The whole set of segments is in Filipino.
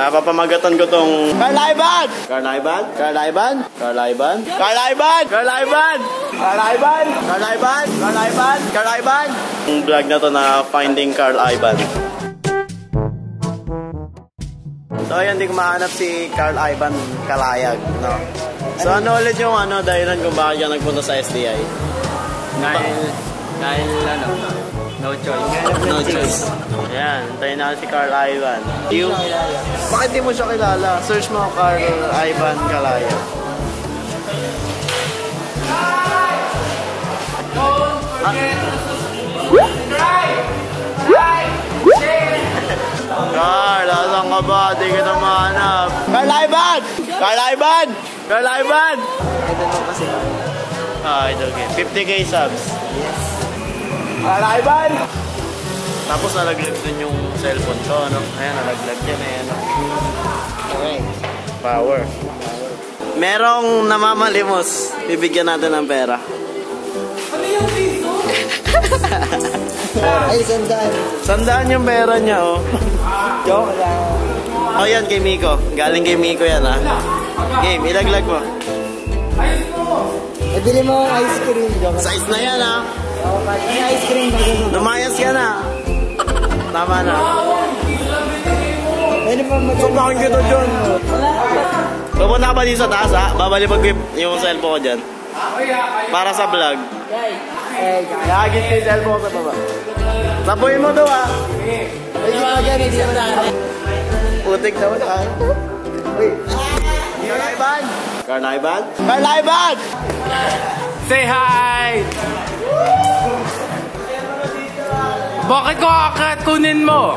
Papamagatan ko tong Carl Ivan! Carl Ivan? Carl Ivan? Carl Ivan? Carl Ivan! Carl Ivan! Carl Ivan! Carl Ivan! Carl Ivan! Carl Ivan! Yung vlog na to na Finding Carl Ivan. So ayan, di ko mahanap si Carl Ivan Kalayag, no? So ano ulit yung dahilan kung bakit ka nagpunta sa STI? Dahil no choice. No choice. Ayan, tayo na si Carl Ivan. Bakit di mo siya kilala? Search mo Carl Ivan Kalayag. Carl, asan ka ba? Di kita mahanap. Carl Ivan! Carl Ivan! Carl Ivan! Idol mo kasi. Idol game. 50k subs. Yes. Carl Ivan! Tapos nalaglag din yung cellphone ko, ano? Ayan, nalaglag yan, ayan. Okay. Power. Merong namamalimos. Bibigyan natin ng pera. Ano yung piso? Ay, sandaan. Sandaan yung pera niya, oh. Joke lang. Oh, yan kay Miko. Galing kay Miko yan, ha. Game, ilaglag mo. Eh, bili mo ang ice cream. Joke. Size na yan, ha. Yung ice cream. Lumayas ka na. Tama na. Pwede pa Sumpakin kita dyan. Pupunta ka ba dito sa taas, ha? Babalibag ko yung cellphone ko dyan. Para sa vlog. Lagi yung cellphone ko sa baba. Tapuin mo daw, ha? Putik naman, ha? Carl Ivan! Carl Ivan? Carl Ivan! Say hi! Bakit ko akit kunin mo?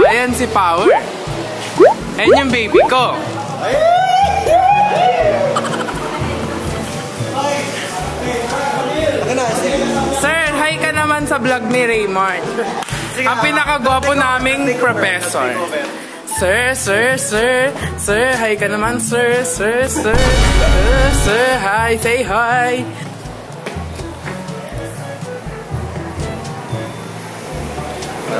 Ayan si Power. Ayan yung baby ko. Sir, hi ka naman sa vlog ni Raymond. Ang pinakagwapo naming professor. Sir, hi ka naman, sir, hi, say hi.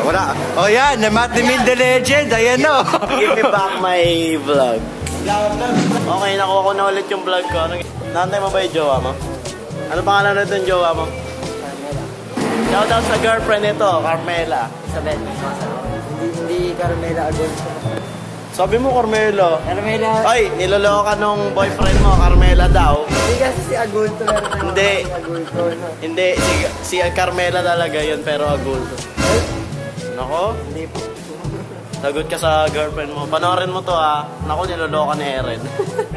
Wala. Oh yan, Namatimid the Legend. Ayan o. Give me back my vlog. Okay, nakuha ko na ulit yung vlog ko. Nantay mo ba yung jowa mo? Ano pangalan na yung jowa mo? Shoutout sa girlfriend nito, Carmela. Isabel. Hindi Carmela agad. Sabi mo Carmela. Carmela. Ay, niloloko ka nung boyfriend mo, Carmela daw. Hindi kasi si Agulto. Hindi. Agulto, no? Hindi, si Carmela talaga yun, pero Agulto. Nako, Hindi po. lagot ka sa girlfriend mo. Panoorin mo to, ha. Nako, niloloko ka ni Eren.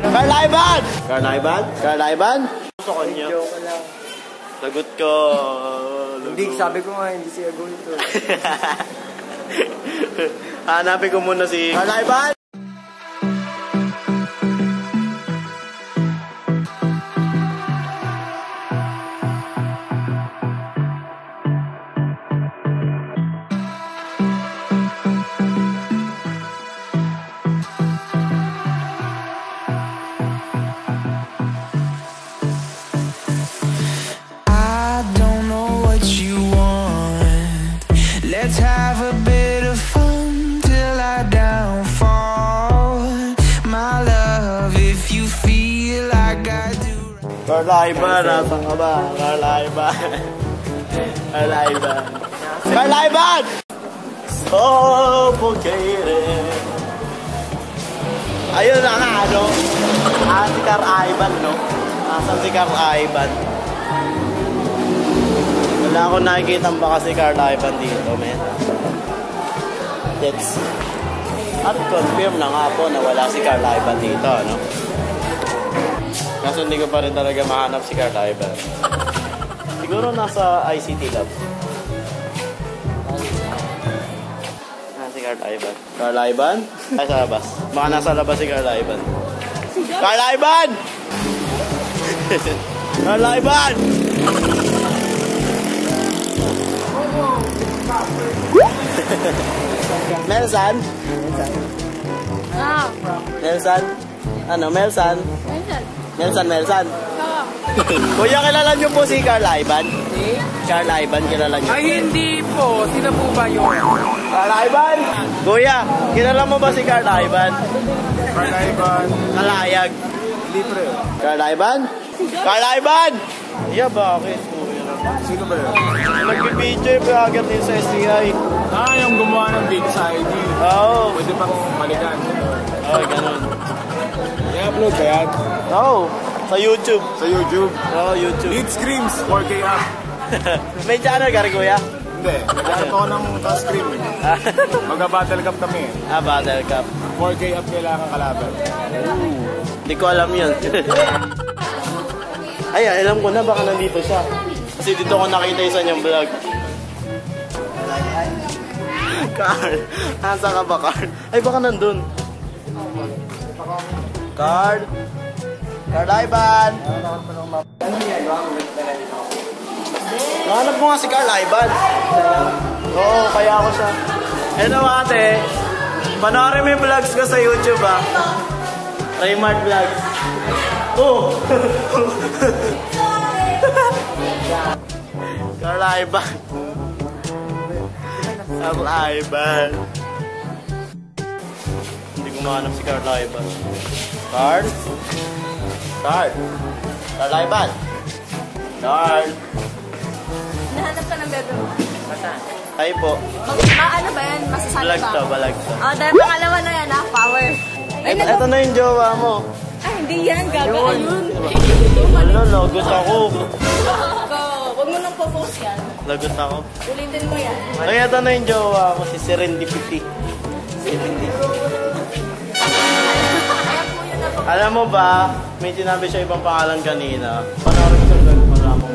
Carl Ivan! Carl Ivan? Carl Ivan? Gusto ko niyo. Joke lang. Lagot ko. Hindi, sabi ko nga, hindi si Agulto. Hanapin ko muna si Carl Ivan! Let's have a bit of fun till I downfall. My love, if you feel like I do. Carl Ivan, nasan ka ba? Carl Ivan. Carl Ivan. Carl Ivan! Suffocated. Ayun na nga, ano? Si Carl Ivan, no? Asan si Carl Ivan? Wala akong nakikita baka si Carl Ivan dito, men. At confirm na nga po na wala si Carl Ivan dito, no? Kaso hindi ko pa rin talaga mahanap si Carl Ivan. Siguro nasa ICT Lab. Si Carl Ivan. Carl Ivan? Ay, sa labas. Baka nasa labas si Carl Ivan. Carl Ivan! Carl Ivan! Melsan? Melsan? Ano, Melsan? Melsan, Melsan? Kuya, kilala niyo po si Carl Ivan? Carl Ivan, kilala niyo? Ay, hindi po. Sino po ba yun? Carl Ivan! Kuya, kilala mo ba si Carl Ivan? Carl Ivan. Kalayag. Libre. Carl Ivan? Carl Ivan! Yeah, bakit? Sino ba yun? Nag-video yung vlogger din sa STI. Ah, yung gumawa ng big sa ID. Oo. Pwede pang maligan. Oo, ganun. I-upload ba yan? Oo. Sa YouTube. Sa YouTube. Oo, YouTube. Lead Screams 4K up. May channel ka rin, kuya? Hindi. Naghanap ako ng scream. Mag-battle cup kami. Battle Cup. 4K up kailangan kalaban. Hindi ko alam yun. Ay, alam ko na, baka nandito siya. Kasi dito ko nakita isa niyang vlog. Carl, nasa ka ba, Carl? Ay, baka nandun. Carl? Carl Ivan? Nahanap mo nga si Carl Ivan. Oo, kaya ako siya. Hello, ate. Panoorin mo yung vlogs ko sa YouTube, ah. Raymart Vlogs. Oh! Carl Ivan. Carl Ivan. Hindi ko mahanap si Carl Ivan. Carl? Carl? Carl Ivan? Carl? Nahanap ka ng bebe mo. Hi po. Ano ba yan? Masasali Balag ba? to, balag to. Oh, dahil pangalawa na yan ha, power. Ay, Ito na yung jowa mo. Ay, hindi yan, gaga. Ayun. Wala, lagot ako. Huwag mo nang po-post yan. Lagot ako. Ulitin mo yan. Ay, ito na yung jowa mo, si Serendipity. Ayan po yun na po. Alam mo ba, may sinabi siya ibang pangalan kanina. Panoorin mo sa vlog mo lang mo.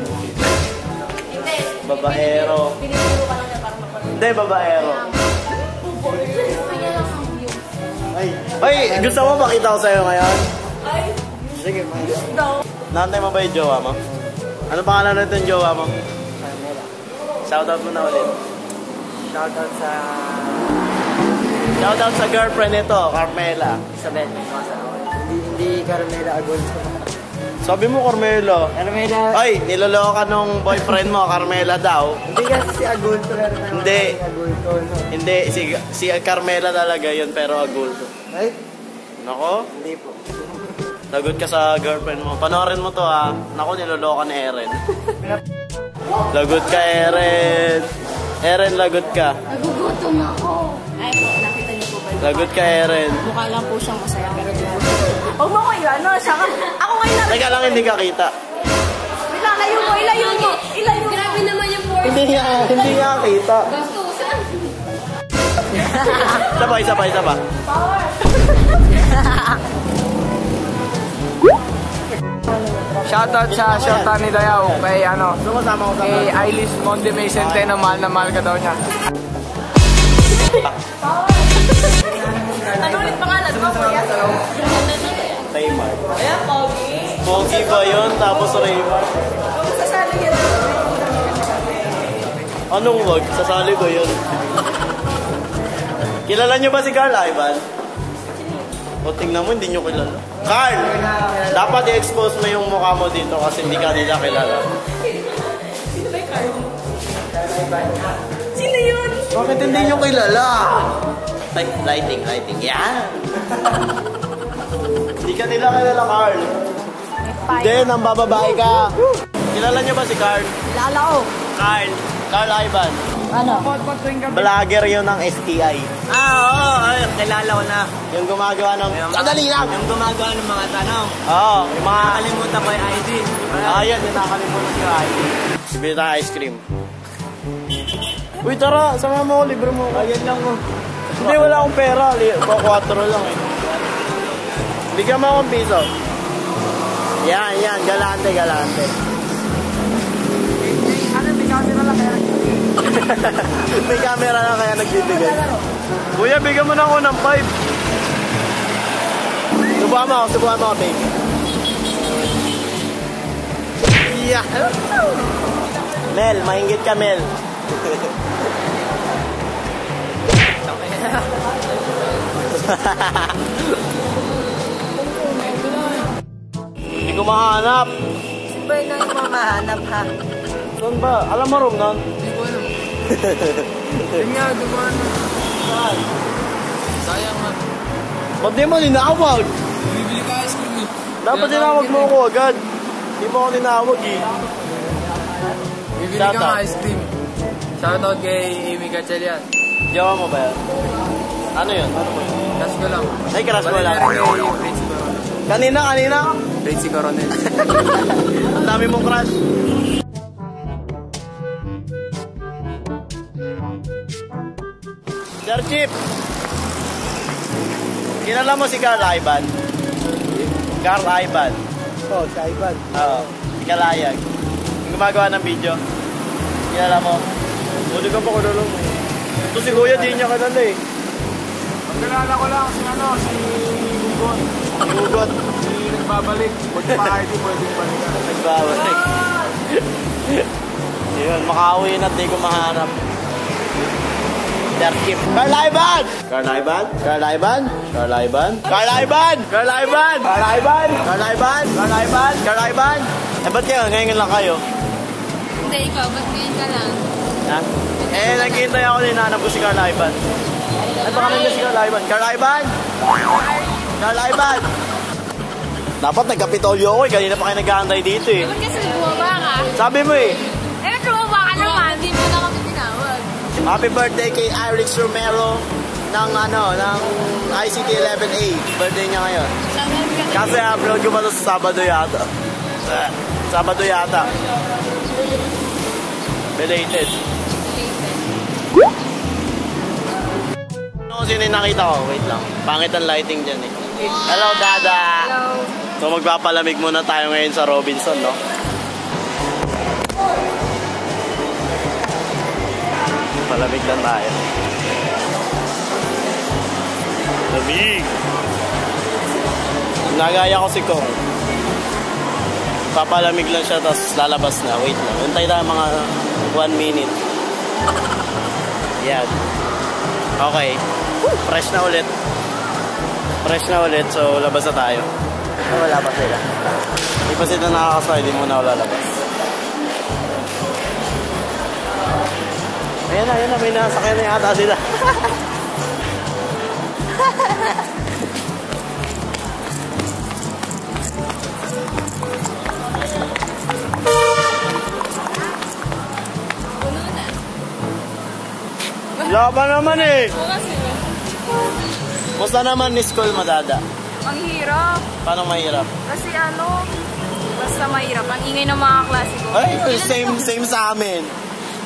Hindi. Babaero. Pinipuro ka lang niya para mapanood. Hindi, babaero. Gusto niya lang ang view. Ay, gusto mo makita ko sa'yo ngayon? Ay, Sige, daw. Nantay mo ba yung jowa mo? Ano pangalan natin yung jowa mo? Shoutout mo na ulit. Shoutout sa Shoutout sa girlfriend nito, Carmela. Isabel. Hindi Carmela Agulto. Sabi mo, Carmela. Carmela. Ay, niloloko ka nung boyfriend mo, Carmela daw. Hindi kasi si Agulto. Hindi. Agulto, no? Hindi, si Carmela talaga yun, pero agulto. Ay, Nako, hindi po. lagot ka sa girlfriend mo. Panoorin mo to ha. Nako, niloloko ni Eren. Lagot ka, Eren. Eren, lagot ka. Nagugutom ako. Ay po, nakita niyo po ba yun? Lagot ka, Eren. Mukha lang po siyang masaya, pero di po siya. Huwag mo kayo, ano, siya ka. Ako ngayon na. Teka lang, hindi ka kita. Ilayo mo, ilayo mo. Ilayo mo. Grabe naman yung force. Hindi nga kita. Gastusan. Isa pa. Shoutout sa shota ni Dayaw kay ano, Sumasama ko sa kay Ailis Monde May Centeno, mahal na mahal ka daw niya. Ano ulit pangalan mo, kuya? Raymart. Ayan, Pogi. Pogi ba yun? Tapos Raymart. Kung sasali yun. Anong wag? Sasali ko yun. Kilala niyo ba si Carl Ivan? O tingnan mo, hindi niyo kilala. Carl! Dapat i-expose mo yung mukha mo dito kasi hindi ka nila kilala. Sino ba yung Carl? Sino yun? Bakit hindi niyo kilala? Ay, lighting. Yan! Hindi ka nila kilala, Carl. Hindi, nang bababae ka. Kilala niyo ba si Carl? Lala ko. Carl Ivan. Ano? Vlogger yun ng STI. Oo, kilala ko na. Yung gumagawa ng... Sadali lang! Yung gumagawa ng mga tanong. Oo, yung mga... Nakalimutan ko yung ID. Ayan, yung nakalimutan ko ID. Bibili tayo ice cream. Uy, tara, sama mo ako, libre mo. Ayan lang mo. Hindi, wala akong pera. 4 lang eh. Bigyan mo akong piso. Yan, galante. Ano, may camera lang kaya. May camera lang kaya nagbibigay. Kuya, bigyan mo na ako ng 5. Subuhan mo ako, babe. Yeah. Mel, maingit ka, Mel. Hindi ko mahanap. ba ikaw yung mamahanap, ha? Saan ba? Alam mo room nun? Hindi ko alam. Yun nga, dumaan na. Saan? Sayang nga. Ba't di mo ninawag? Bibili ka ice cream eh. Dapat tinawag mo ako agad. Di mo ako tinawag eh. Bibili Shout ka out. ng ice cream. Shoutout kay Amy Gatchalian. Jawa mo ba yan? Ano yun? Ano mo yun? Crush ko lang. Ay, crush mo lang. Bali na rin kay Prince Coronel. Kanina? Prince Coronel. Ang dami mong crush. Sir Chip, kilala mo si Carl Ivan? Carl Ivan. Oh, si Ivan. Oo, si Kalayag. Yung gumagawa ng video. Kilala mo? Hindi ka pa kululong. Ito si Kuya, di niya kilala eh. Ang kilala ko lang si si Gugot. Gugot. Hindi nagbabalik. Pag pa-ID, pwede balikan. Nagbabalik. Yun, makauwi na di ko mahanap. Sir Chip. Carl Ivan! Carl Ivan? Carl Ivan? Carl Ivan? Carl Ivan! Carl Ivan! Carl Ivan! Carl Ivan! Carl Ivan! Carl Ivan! Eh, ba't kayo? Ngayon lang kayo? Hindi, ikaw. Ba't ngayon ka lang? Ha? Eh, naghihintay ako din, hanap ko si Carl Ivan. Ay, baka nandiyan si Carl Ivan. Carl Ivan! Carl Ivan! Dapat nagkapitolyo ako eh. Kanina pa kayo nag-aantay dito eh. Ba't kasi bumaba ka? Sabi mo eh. Eh, ba't bumaba ka naman? Hindi mo na kami tinawag. Happy birthday kay Irix Romero ng ICT 11A. Birthday niya ngayon. Kasi upload ko pa ito sa Sabado yata. Sabado yata. Belated. Ano sino yung nakita ko? Wait lang. Pangit ang lighting dyan eh. Hello, Dada! Hello. So magpapalamig muna tayo ngayon sa Robinson, no? Palamig lang tayo. Lamig! Nagaya ko si Kong. Papalamig lang siya, tapos lalabas na. Wait lang. Untay tayo mga 1 minute. Yan. Okay. Fresh na ulit. Fresh na ulit, so labas na tayo. Wala pa sila. Hindi pa sila nakakasay, hindi muna ako lalabas. Ayan na, may nasakyan na yata sila. Wala pa naman eh. Musta naman ni school mo, Dada? Ang hirap. Paano mahirap? Kasi basta mahirap. Ang ingay ng mga klase ko. Ay, same sa amin.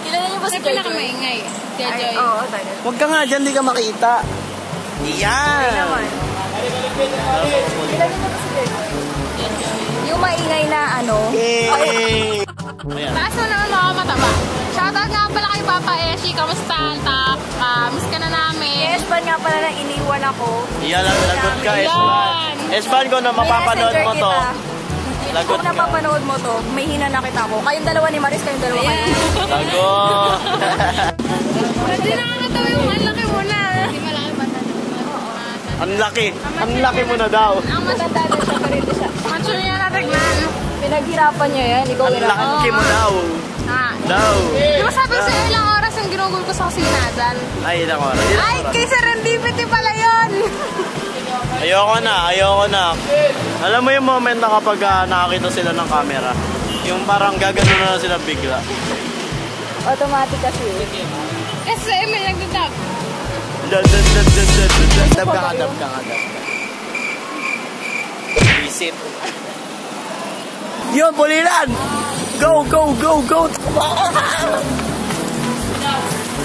Kilala niyo ba si Joy? Pinakamaingay. Si Joy. Oo, tayo. Huwag ka nga dyan, di ka makita. Yan. Naman. Kilala niyo ba si Joy? Yung maingay na Yay! Ayan. Taas na naman mga mataba. Shoutout nga pala kay Papa Eshi. Kamusta? Miss ka na namin. Yes, pa nga pala na iniwan ako. Iyan lang, lagot ka, Espan. Espan, kung na mapapanood mo to, lagot Kung ka. napapanood mo to, may hinanakit ako. Kayong dalawa ni Maris, kayong dalawa kayo. Lagot. Hindi nakakatawa yung ang laki mo na. Hindi malaki matanda. Ang laki. Ang laki mo na daw. Ang Matanda na siya, pero hindi siya. mature niya natignan. Pinaghirapan niya yan, ikaw Ang hirapan. laki mo daw. Ha? Daw. Di ba sabi ko sa ilang oras yung ginugol ko sa kusinadan? Ay, ilang oras. Ay, kay Serendipity pala yun! Ayoko na. Alam mo yung moment na kapag nakakita sila ng camera, yung parang gagano na sila bigla. Automatic kasi. Kasi may nagdadab. Dab ka. Visit. Yun, pulilan! Go!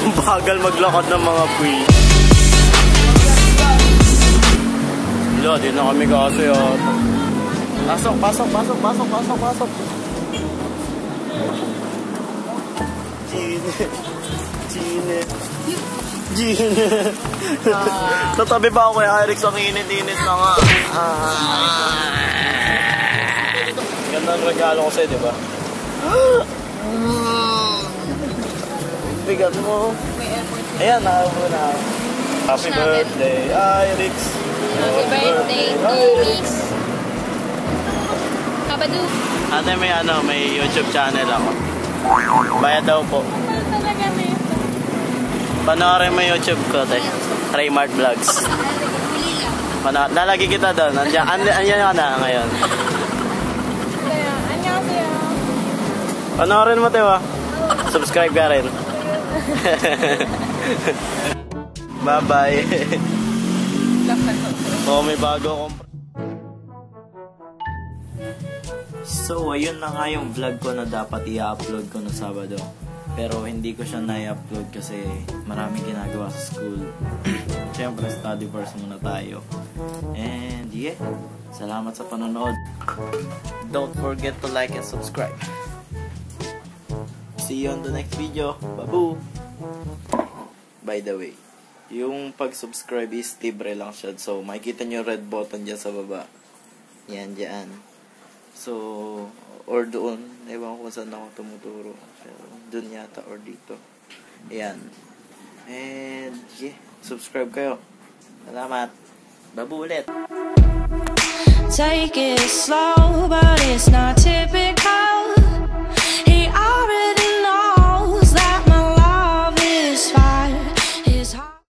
Ang bagal maglakad ng mga puy. Wala, di na kami kasi yata. Pasok. Gine. Tatabi ba ako kay Irix? Ang init-init na nga. Ganda ang regalo ko sa'yo, di ba? Bigat mo. Ayan, nakaupo na. Happy birthday, Irix. Happy birthday, Irix. Kabadu. Ate, may YouTube channel ako. Bayad daw po. Talaga nito. Panoorin mo YouTube ko, te. Raymart Vlogs. Lalagi kita doon. Andiyan ka na ngayon. Annyeonghaseyo. Panoorin mo, te, wa. Subscribe ka rin. Bye-bye. May bago akong... So, ayun na nga yung vlog ko na dapat i-upload ko ng Sabado. Pero hindi ko siya na-upload kasi maraming ginagawa sa school. Siyempre, study first muna tayo. And yeah, salamat sa panonood. Don't forget to like and subscribe. See you on the next video. Babu! By the way, yung pag-subscribe is libre lang siya. So, makikita nyo yung red button dyan sa baba. Yan, dyan. So, or doon. Ewan ko kung saan ako tumuturo. Pero, doon yata or dito. Ayan. And, yeah. Subscribe kayo. Salamat. Babu ulit. Take it slow, but it's not typical.